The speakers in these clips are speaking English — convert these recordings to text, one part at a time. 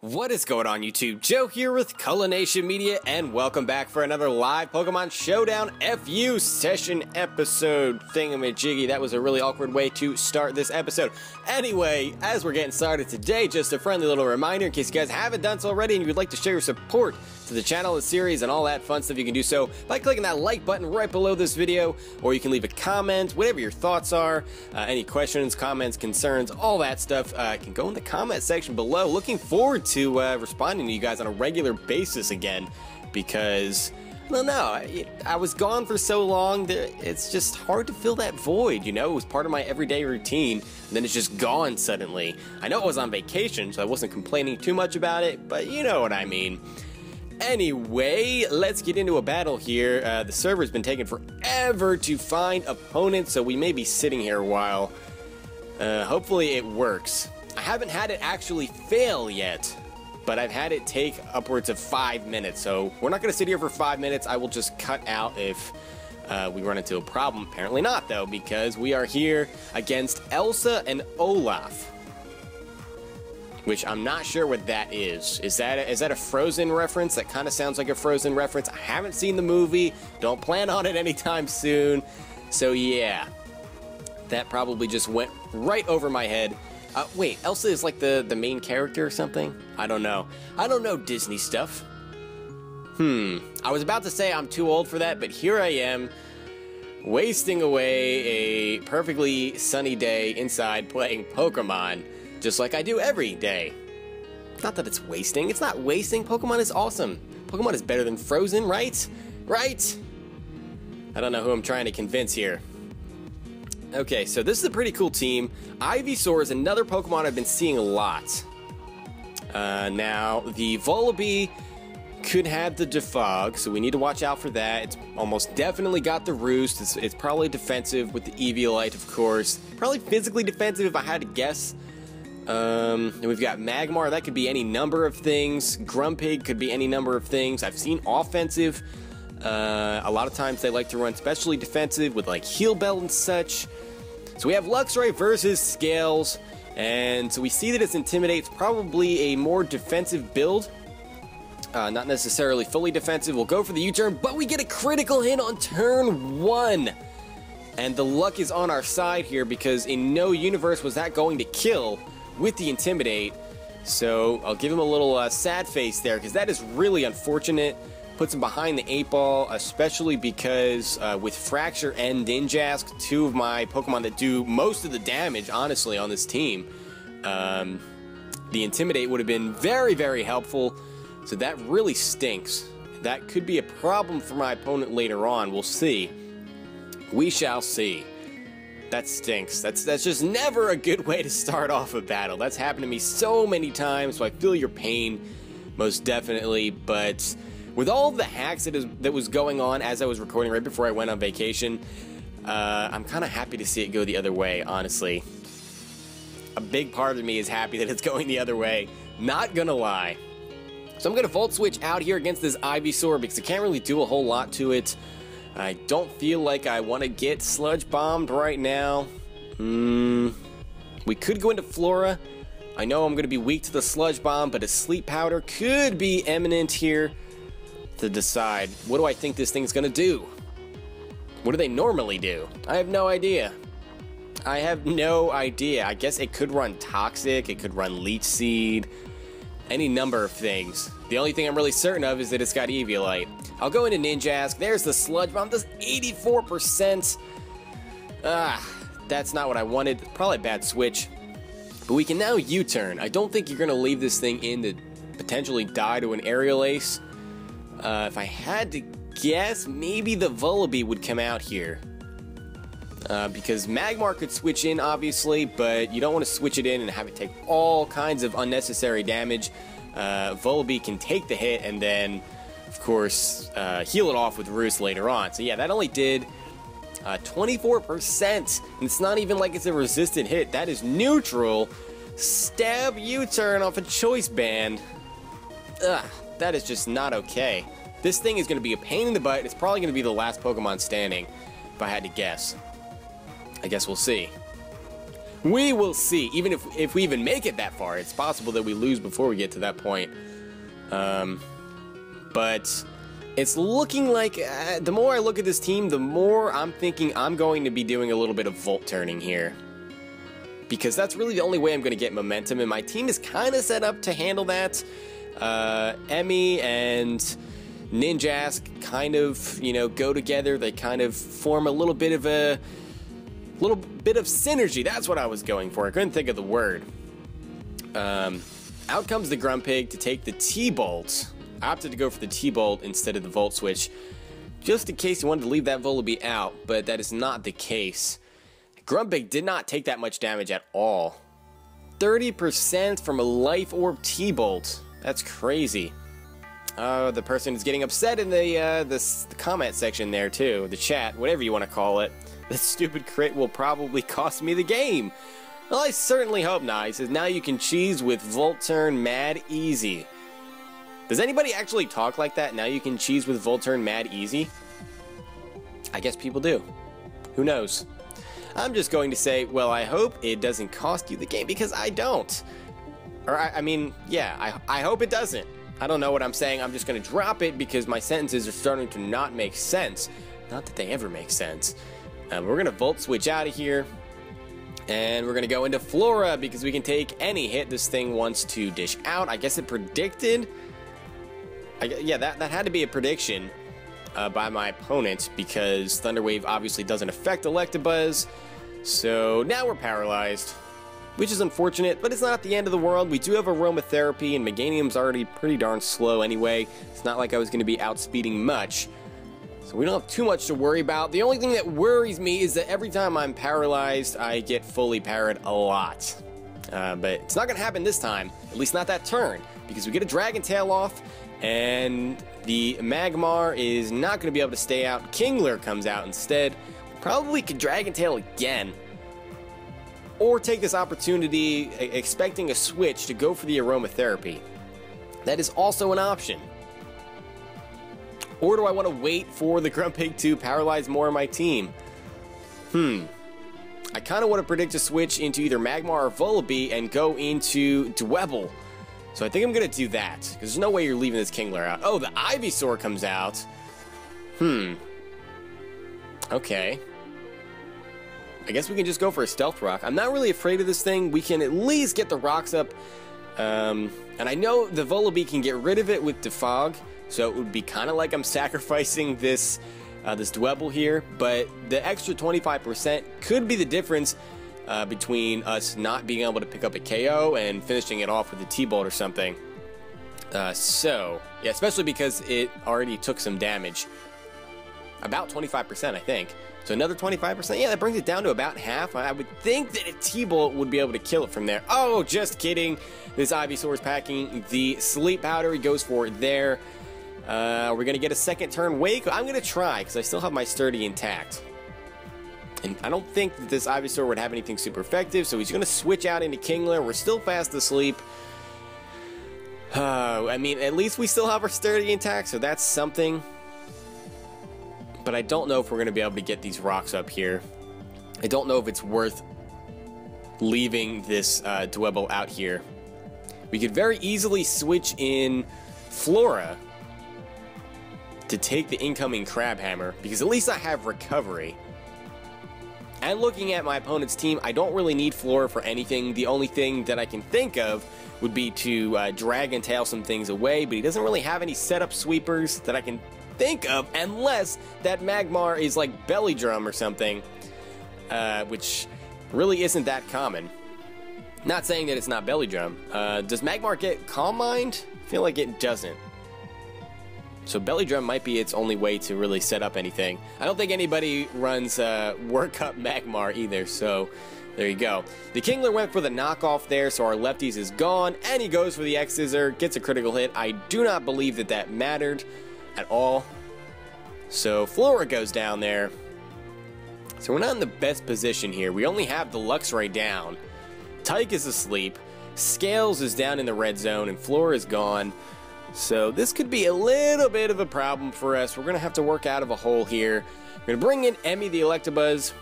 What is going on YouTube? Joe here with Culination Media, and welcome back for another live Pokemon Showdown FU session episode thingamajiggy. That was a really awkward way to start this episode. Anyway, as we're getting started today, just a friendly little reminder in case you guys haven't done so already and you would like to show your support to the channel, the series, and all that fun stuff. You can do so by clicking that like button right below this video, or you can leave a comment, whatever your thoughts are, any questions, comments, concerns, all that stuff can go in the comment section below. Looking forward to responding to you guys on a regular basis again, because I was gone for so long that it's just hard to fill that void, you know? It was part of my everyday routine, and then it's just gone suddenly. I know I was on vacation, so I wasn't complaining too much about it, but you know what I mean. Anyway, let's get into a battle here. The server's been taking forever to find opponents, so we may be sitting here a while. Hopefully it works. I haven't had it actually fail yet, but I've had it take upwards of 5 minutes, so we're not going to sit here for 5 minutes. I will just cut out if we run into a problem. Apparently not, though, because we are here against Elsa and Olaf, which I'm not sure what that is. Is that a Frozen reference? That kind of sounds like a Frozen reference. I haven't seen the movie. Don't plan on it anytime soon. So yeah, that probably just went right over my head. Wait, Elsa is like the main character or something? I don't know. I don't know Disney stuff. I was about to say I'm too old for that, but here I am, wasting away a perfectly sunny day inside playing Pokemon, just like I do every day. Not that it's wasting. It's not wasting. Pokemon is awesome. Pokemon is better than Frozen, right? Right? I don't know who I'm trying to convince here. Okay, so this is a pretty cool team. Ivysaur is another Pokemon I've been seeing a lot. Now, the Vullaby could have the Defog, so we need to watch out for that. It's almost definitely got the Roost. It's probably defensive with the Eviolite, of course. Probably physically defensive if I had to guess. And we've got Magmar. That could be any number of things. Grumpig could be any number of things. I've seen offensive. A lot of times they like to run specially defensive with like Heal Bell and such. So we have Luxray versus Scales, and so we see that it's Intimidate's probably a more defensive build. Not necessarily fully defensive. We'll go for the U-turn, but we get a critical hit on turn 1. And the luck is on our side here, because in no universe was that going to kill with the Intimidate. So I'll give him a little sad face there, because that is really unfortunate. Puts him behind the 8-ball, especially because with Fracture and Ninjask, two of my Pokemon that do most of the damage, honestly, on this team, the Intimidate would have been very, very helpful. So that really stinks. That could be a problem for my opponent later on. We'll see. We shall see. That stinks. That's just never a good way to start off a battle. That's happened to me so many times, so I feel your pain, most definitely. But with all of the hacks that was going on as I was recording right before I went on vacation, I'm kind of happy to see it go the other way, honestly. A big part of me is happy that it's going the other way, not gonna lie. So I'm gonna Volt Switch out here against this Ivysaur because I can't really do a whole lot to it. I don't feel like I want to get Sludge Bombed right now. We could go into Flora. I know I'm gonna be weak to the Sludge Bomb, but a Sleep Powder could be imminent here. To decide, what do I think this thing's gonna do? What do they normally do? I have no idea. I have no idea. I guess it could run Toxic, it could run Leech Seed, any number of things. The only thing I'm really certain of is that it's got Eviolite. I'll go into Ninjask. There's the Sludge Bomb, does 84%. That's not what I wanted. Probably a bad switch. But we can now U-turn. I don't think you're gonna leave this thing in to potentially die to an Aerial Ace. If I had to guess, maybe the Vullaby would come out here. Because Magmar could switch in, obviously, but you don't want to switch it in and have it take all kinds of unnecessary damage. Vullaby can take the hit and then, of course, heal it off with Roost later on. So yeah, that only did 24%. And it's not even like it's a resistant hit. That is neutral. Stab U-turn off a Choice Band. Ugh. That is just not okay. This thing is going to be a pain in the butt. It's probably going to be the last Pokemon standing, if I had to guess. I guess we'll see. We will see. Even if we even make it that far, it's possible that we lose before we get to that point. But it's looking like the more I look at this team, the more I'm thinking I'm going to be doing a little bit of volt turning here. Because that's really the only way I'm going to get momentum, and my team is kind of set up to handle that. Emmy and Ninjask kind of, you know, go together. They kind of form a little bit of synergy. That's what I was going for. I couldn't think of the word. Out comes the Grumpig to take the T-Bolt. I opted to go for the T-Bolt instead of the Volt Switch, just in case you wanted to leave that Volibee out, but that is not the case. Grumpig did not take that much damage at all. 30% from a Life Orb T-Bolt. That's crazy. The person is getting upset in the comment section there too, the chat, whatever you want to call it. This stupid crit will probably cost me the game. Well, I certainly hope not. He says, now you can cheese with Volt Turn mad easy. Does anybody actually talk like that? Now you can cheese with Volt Turn mad easy? I guess people do. Who knows? I'm just going to say, well, I hope it doesn't cost you the game, because I don't. Or, I mean, yeah, I hope it doesn't. I don't know what I'm saying. I'm just going to drop it because my sentences are starting to not make sense. Not that they ever make sense. We're going to Volt Switch out of here. And we're going to go into Flora because we can take any hit this thing wants to dish out. I guess it predicted. Yeah, that had to be a prediction by my opponent because Thunder Wave obviously doesn't affect Electabuzz. So now we're paralyzed, which is unfortunate, but it's not the end of the world. We do have Aromatherapy, and Meganium's already pretty darn slow anyway. It's not like I was going to be outspeeding much. So we don't have too much to worry about. The only thing that worries me is that every time I'm paralyzed, I get fully parried a lot. But it's not going to happen this time, at least not that turn, because we get a Dragon Tail off, and the Magmar is not going to be able to stay out. Kingler comes out instead. Probably could Dragon Tail again, or take this opportunity expecting a switch to go for the Aromatherapy. That is also an option. Or do I want to wait for the Grumpig to paralyze more of my team? I kind of want to predict a switch into either Magmar or Volibee and go into Dwebble. So I think I'm going to do that, because there's no way you're leaving this Kingler out. Oh, the Ivysaur comes out. Okay. I guess we can just go for a Stealth Rock. I'm not really afraid of this thing. We can at least get the rocks up. And I know the Volibee can get rid of it with Defog, so it would be kind of like I'm sacrificing this this Dwebble here, but the extra 25% could be the difference between us not being able to pick up a KO and finishing it off with a T-Bolt or something. So, yeah, especially because it already took some damage. About 25%, I think. So another 25%, yeah, that brings it down to about half. I would think that a T-Bolt would be able to kill it from there. Oh, just kidding. This Ivysaur is packing the Sleep Powder. He goes for it there. We're going to get a second turn Wake. I'm going to try, because I still have my Sturdy intact. And I don't think that this Ivysaur would have anything super effective, so he's going to switch out into Kingler. We're still fast asleep. I mean, at least we still have our Sturdy intact, so that's something. But I don't know if we're going to be able to get these rocks up here. I don't know if it's worth leaving this Dwebble out here. We could very easily switch in Flora to take the incoming Crabhammer, because at least I have Recovery. And looking at my opponent's team, I don't really need Flora for anything. The only thing that I can think of would be to Dragon Tail some things away, but he doesn't really have any setup sweepers that I can think of, unless that Magmar is like Belly Drum or something, which really isn't that common. Not saying that it's not Belly Drum. Does Magmar get Calm Mind? I feel like it doesn't. So Belly Drum might be its only way to really set up anything. I don't think anybody runs Work Up Magmar either, so there you go. The Kingler went for the knockoff there, so our lefties is gone, and he goes for the X-Scissor, gets a critical hit. I do not believe that that mattered at all. So Flora goes down there. So we're not in the best position here. We only have the Luxray down. Tyke is asleep. Scales is down in the red zone, and Flora is gone. So this could be a little bit of a problem for us. We're going to have to work out of a hole here. We're going to bring in Emmy the Electabuzz.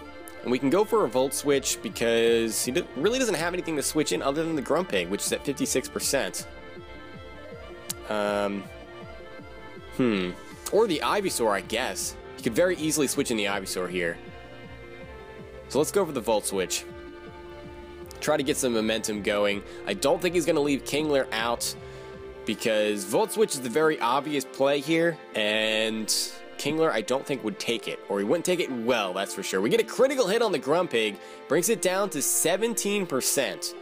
And we can go for a Volt Switch because he really doesn't have anything to switch in other than the Grumpig, which is at 56%. Or the Ivysaur, I guess. You could very easily switch in the Ivysaur here. So let's go for the Volt Switch. Try to get some momentum going. I don't think he's going to leave Kingler out because Volt Switch is the very obvious play here, and Kingler I don't think would take it, or he wouldn't take it well, that's for sure. We get a critical hit on the Grumpig, brings it down to 17%.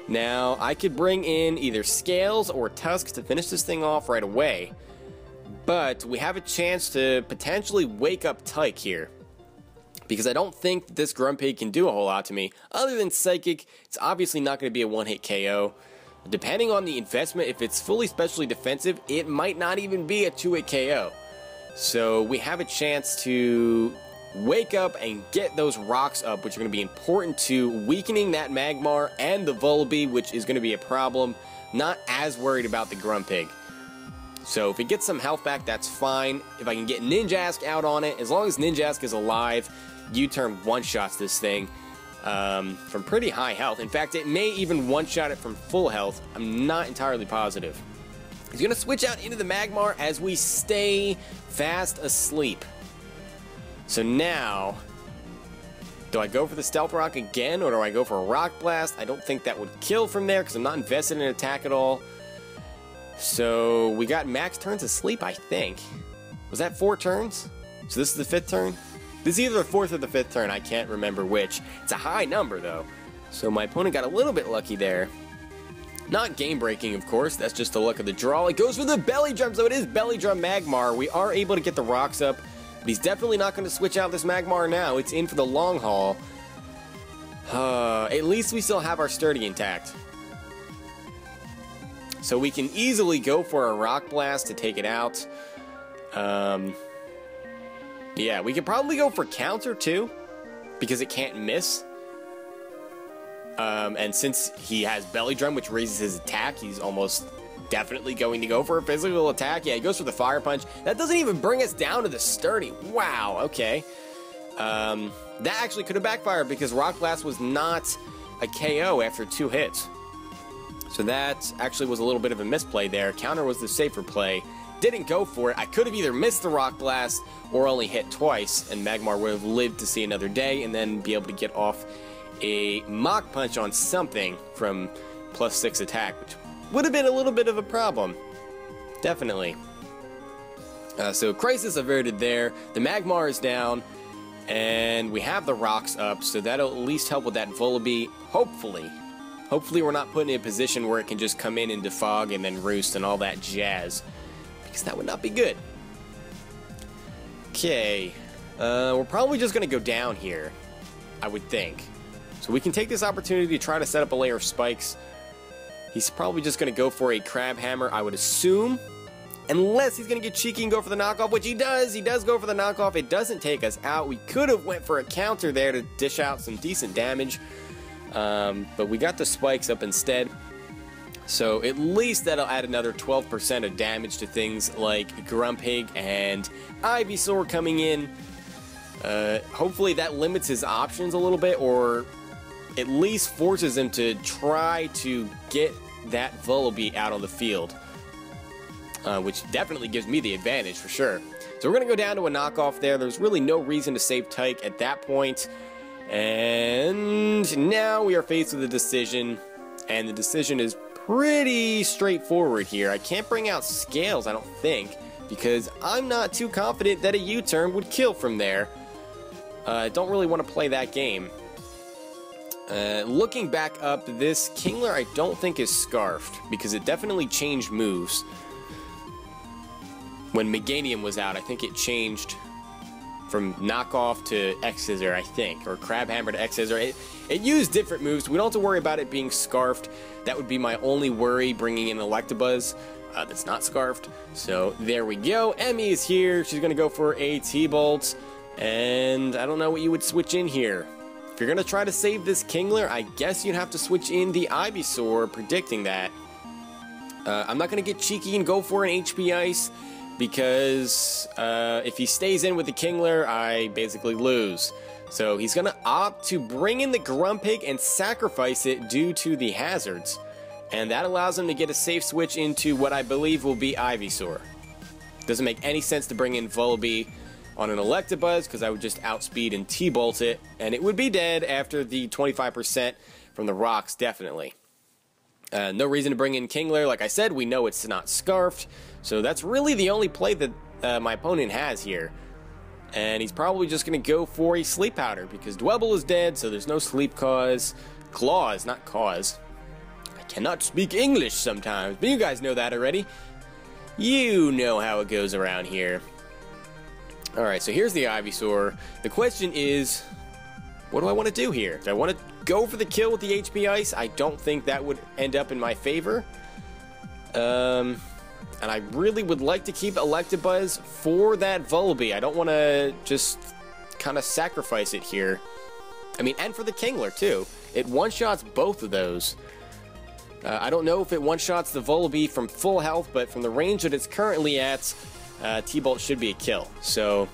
Now, I could bring in either Scales or Tusk to finish this thing off right away, but we have a chance to potentially wake up Tyke here, because I don't think that this Grumpig can do a whole lot to me. Other than Psychic, it's obviously not going to be a one-hit KO. Depending on the investment, if it's fully specially defensive, it might not even be a two-hit KO. So we have a chance to wake up and get those rocks up, which are going to be important to weakening that Magmar and the Volibee, which is going to be a problem. Not as worried about the Grumpig. So if it gets some health back, that's fine. If I can get Ninjask out on it, as long as Ninjask is alive, U-turn one-shots this thing from pretty high health. In fact, it may even one-shot it from full health. I'm not entirely positive. He's going to switch out into the Magmar as we stay fast asleep. So now, do I go for the Stealth Rock again, or do I go for a Rock Blast? I don't think that would kill from there because I'm not invested in attack at all. So we got max turns asleep, I think. Was that 4 turns? So this is the 5th turn? This is either the 4th or the 5th turn, I can't remember which. It's a high number though. So my opponent got a little bit lucky there. Not game breaking, of course, that's just the luck of the draw. It goes for the Belly Drum, so it is Belly Drum Magmar. We are able to get the rocks up, but he's definitely not going to switch out this Magmar now. It's in for the long haul. At least we still have our Sturdy intact. So we can easily go for a Rock Blast to take it out. Yeah, we could probably go for Counter too, because it can't miss. And since he has Belly Drum, which raises his attack, he's almost definitely going to go for a physical attack. Yeah, he goes for the Fire Punch. That doesn't even bring us down to the Sturdy. Wow, okay. That actually could have backfired because Rock Blast was not a KO after 2 hits. So that actually was a little bit of a misplay there. Counter was the safer play. Didn't go for it. I could have either missed the Rock Blast or only hit twice, and Magmar would have lived to see another day and then be able to get off a Mach Punch on something from +6 attack, which would have been a little bit of a problem. Definitely. So Crisis averted there. The Magmar is down, and we have the rocks up, so that'll at least help with that Volibee, hopefully. Hopefully we're not put in a position where it can just come in and defog and then roost and all that jazz, because that would not be good. Okay, we're probably just going to go down here, I would think. So we can take this opportunity to try to set up a layer of spikes. He's probably just going to go for a Crab Hammer, I would assume. Unless he's going to get cheeky and go for the knockoff, which he does. He does go for the knockoff. It doesn't take us out. We could have went for a counter there to dish out some decent damage. But we got the spikes up instead. So at least that'll add another 12% of damage to things like Grumpig and Ivysaur coming in. Hopefully that limits his options a little bit, or at least forces him to try to get that Volibee out on the field. Which definitely gives me the advantage for sure. So we're going to go down to a knockoff there. There's really no reason to save Tyke at that point. And now we are faced with a decision. And the decision is pretty straightforward here. I can't bring out Scales, I don't think, because I'm not too confident that a U-turn would kill from there. I don't really want to play that game. Looking back up, this Kingler I don't think is Scarfed, because it definitely changed moves. When Meganium was out, I think it changed from Knockoff to X-Scissor, I think, or Crab Hammer to X-Scissor. It used different moves. We don't have to worry about it being Scarfed. That would be my only worry, bringing in Electabuzz that's not Scarfed. So there we go. Emmy is here. She's going to go for a T-Bolt, and I don't know what you would switch in here. If you're going to try to save this Kingler, I guess you'd have to switch in the Ivysaur, predicting that. I'm not going to get cheeky and go for an HP Ice, because if he stays in with the Kingler, I basically lose. So he's going to opt to bring in the Grumpig and sacrifice it due to the hazards. And that allows him to get a safe switch into what I believe will be Ivysaur. Doesn't make any sense to bring in Volibee on an Electabuzz because I would just outspeed and T-bolt it. And it would be dead after the 25% from the rocks, definitely. No reason to bring in Kingler. Like I said, we know it's not Scarfed. So that's really the only play that my opponent has here. And he's probably just going to go for a Sleep Powder because Dwebble is dead, so there's no Sleep Cause. Claws, not Cause. I cannot speak English sometimes, but you guys know that already. You know how it goes around here. Alright, so here's the Ivysaur. The question is, what do I want to do here? Do I want to go for the kill with the HP Ice? I don't think that would end up in my favor. And I really would like to keep Electabuzz for that Volibee. I don't want to just kind of sacrifice it here. I mean, and for the Kingler, too. It one-shots both of those. I don't know if it one-shots the Volibee from full health, but from the range that it's currently at, T-Bolt should be a kill. So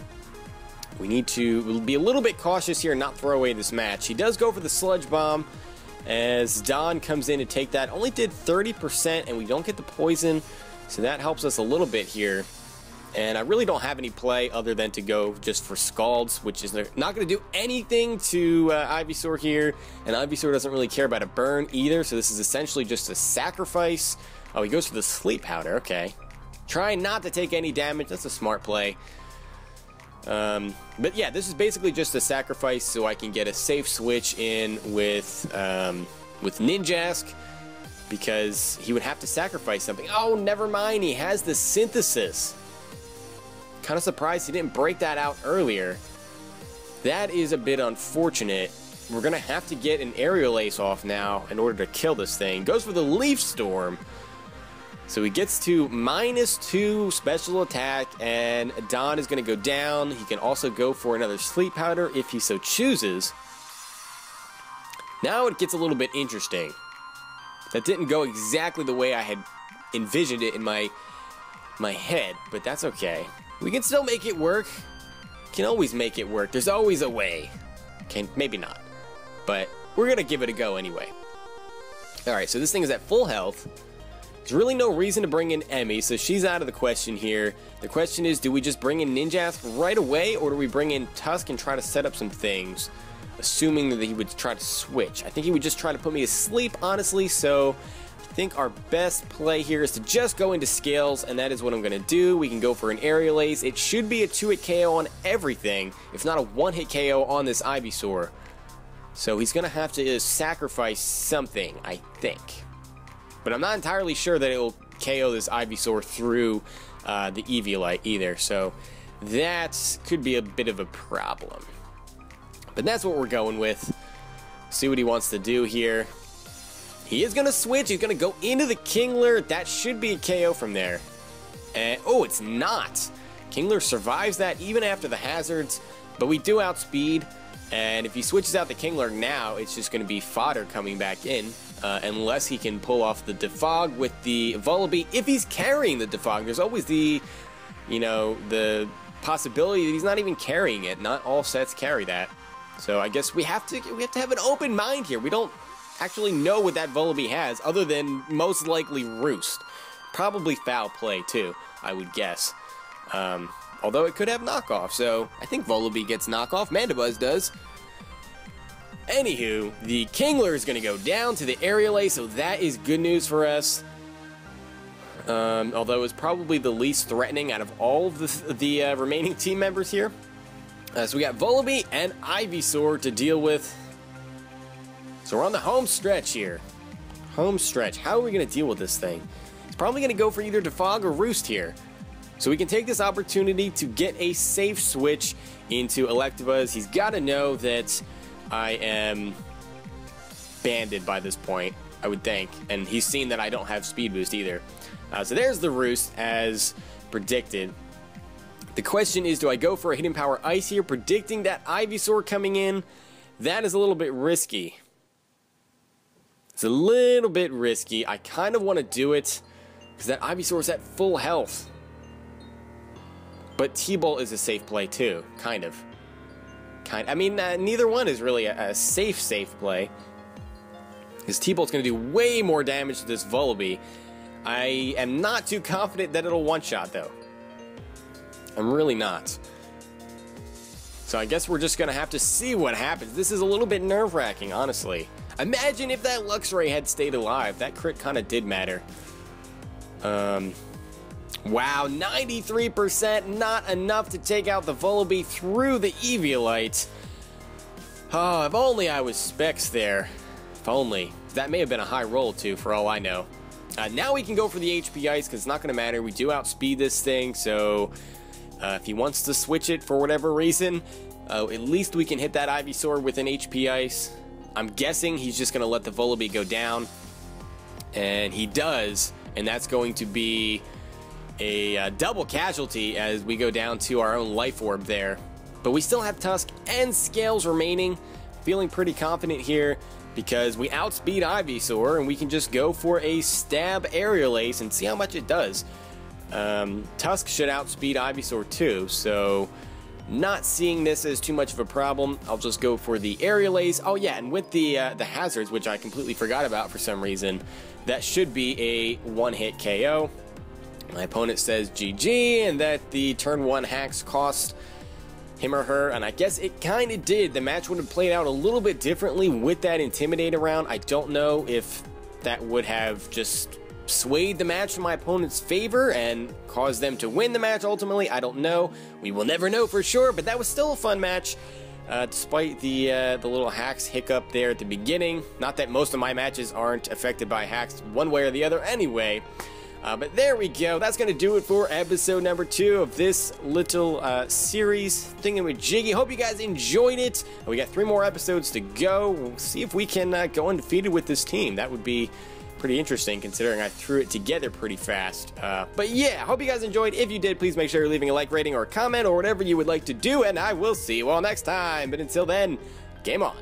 we need to be a little bit cautious here and not throw away this match. He does go for the Sludge Bomb as Don comes in to take that. Only did 30%, and we don't get the poison. So that helps us a little bit here. And I really don't have any play other than to go just for Scalds, which is not going to do anything to Ivysaur here. And Ivysaur doesn't really care about a burn either, so this is essentially just a sacrifice. Oh, he goes for the Sleep Powder, okay. Trying not to take any damage, that's a smart play. But yeah, this is basically just a sacrifice so I can get a safe switch in with Ninjask. Because he would have to sacrifice something. Oh, never mind. He has the Synthesis. Kind of surprised he didn't break that out earlier. That is a bit unfortunate. We're going to have to get an Aerial Ace off now in order to kill this thing. Goes for the Leaf Storm. So he gets to -2 special attack. And Don is going to go down. He can also go for another Sleep Powder if he so chooses. Now it gets a little bit interesting. That didn't go exactly the way I had envisioned it in my head, but that's okay. We can still make it work. Can always make it work. There's always a way. Okay, maybe not. But we're going to give it a go anyway. Alright, so this thing is at full health. There's really no reason to bring in Emmy, so she's out of the question here. The question is, do we just bring in Ninjask right away, or do we bring in Tusk and try to set up some things? Assuming that he would try to switch. I think he would just try to put me to sleep, honestly, so I think our best play here is to just go into Scales, and that is what I'm going to do. We can go for an Aerial Ace. It should be a 2-hit KO on everything, if not a 1-hit KO on this Ivysaur. So he's going to have to sacrifice something, I think. But I'm not entirely sure that it will KO this Ivysaur through the Eviolite either, so that could be a bit of a problem. But that's what we're going with. See what he wants to do here. He is going to switch. He's going to go into the Kingler. That should be a KO from there. And, oh, it's not. Kingler survives that even after the hazards. But we do outspeed. And if he switches out the Kingler now, it's just going to be fodder coming back in. Unless he can pull off the Defog with the Volibee. If he's carrying the Defog, there's always the, you know, the possibility that he's not even carrying it. Not all sets carry that. So I guess we have to have an open mind here. We don't actually know what that Volibee has, other than most likely Roost. Probably Foul Play too, I would guess. Although it could have knockoff, so I think Volibee gets knockoff. Mandibuzz does. Anywho, the Kingler is going to go down to the Aerial Ace, so that is good news for us. Although it's probably the least threatening out of all of the remaining team members here. So we got Volibee and Ivysaur to deal with. So we're on the home stretch here. Home stretch. How are we going to deal with this thing? It's probably going to go for either Defog or Roost here. So we can take this opportunity to get a safe switch into Electabuzz. He's got to know that I am banded by this point, I would think. And he's seen that I don't have Speed Boost either. So there's the Roost as predicted. The question is, do I go for a Hidden Power Ice here, predicting that Ivysaur coming in? That is a little bit risky. It's a little bit risky. I kind of want to do it because that Ivysaur is at full health. But T-Bolt is a safe play too, kind of. I mean, neither one is really a safe play. His T-Bolt's going to do way more damage to this Vullaby. I am not too confident that it'll one-shot, though. I'm really not. So I guess we're just going to have to see what happens. This is a little bit nerve-wracking, honestly. Imagine if that Luxray had stayed alive. That crit kind of did matter. Wow, 93%, not enough to take out the Vullaby through the Eviolite. Oh, if only I was Specs there. If only. That may have been a high roll, too, for all I know. Now we can go for the HP Ice, because it's not going to matter. We do outspeed this thing, so if he wants to switch it for whatever reason, at least we can hit that Ivysaur with an HP Ice. I'm guessing he's just going to let the Vullaby go down, and he does, and that's going to be a double casualty as we go down to our own Life Orb there. But we still have Tusk and Scales remaining. Feeling pretty confident here because we outspeed Ivysaur, and we can just go for a stab Aerial Ace and see how much it does. Tusk should outspeed Ivysaur too, so not seeing this as too much of a problem. I'll just go for the Aerial Ace. Oh yeah, and with the hazards, which I completely forgot about for some reason, that should be a one-hit KO. My opponent says GG, and that the turn 1 hacks cost him or her, and I guess it kind of did. The match would have played out a little bit differently with that Intimidate around. I don't know if that would have just swayed the match in my opponent's favor and caused them to win the match ultimately. I don't know. We will never know for sure, but that was still a fun match. Despite the little hacks hiccup there at the beginning. Not that most of my matches aren't affected by hacks one way or the other anyway. But there we go. That's going to do it for episode number 2 of this little series thingamajiggy. Hope you guys enjoyed it. We got 3 more episodes to go. We'll see if we can go undefeated with this team. That would be pretty interesting considering I threw it together pretty fast. But yeah, hope you guys enjoyed. If you did, please make sure you're leaving a like, rating, or a comment, or whatever you would like to do, and I will see you all next time. But until then, game on.